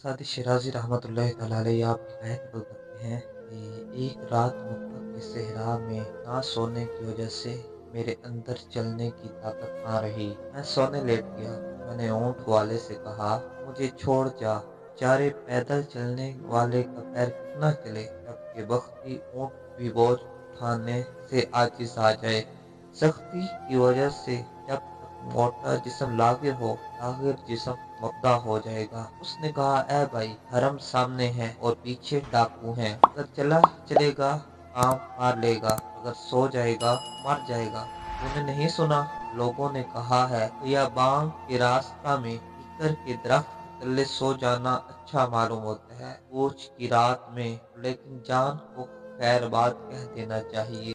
सादी शिराज़ी रहमतुल्लाहि तआला अलैहि आप हिकायत नक़ल करते हैं कि एक रात मक्का के सहरा में ना सोने की वजह से मेरे अंदर चलने की ताकत ना रही। मैं सोने लेट गया। मैंने ऊँट वाले से कहा, मुझे छोड़ जा। बेचारे पैदल चलने वाले का पैर कितना चले, जबकि बख्ती ऊँट भी बोझ उठाने से आजिज़ आ जाए। सख्ती की वजह से जब तक मोटा जिस्म लाग़िर हो, लाग़िर जिस्म मुर्दा हो जाएगा। उसने कहा, ए भाई, हरम सामने है और पीछे डाकू हैं। अगर चला चलेगा काम मार लेगा, अगर सो जाएगा मर जाएगा। तूने नहीं सुना? लोगों ने कहा है, बियाबान के रास्ता में इक्कर के दरख्त के तले सो जाना अच्छा मालूम होता है, पूछ की रात में, लेकिन जान को खैर बात कह देना चाहिए।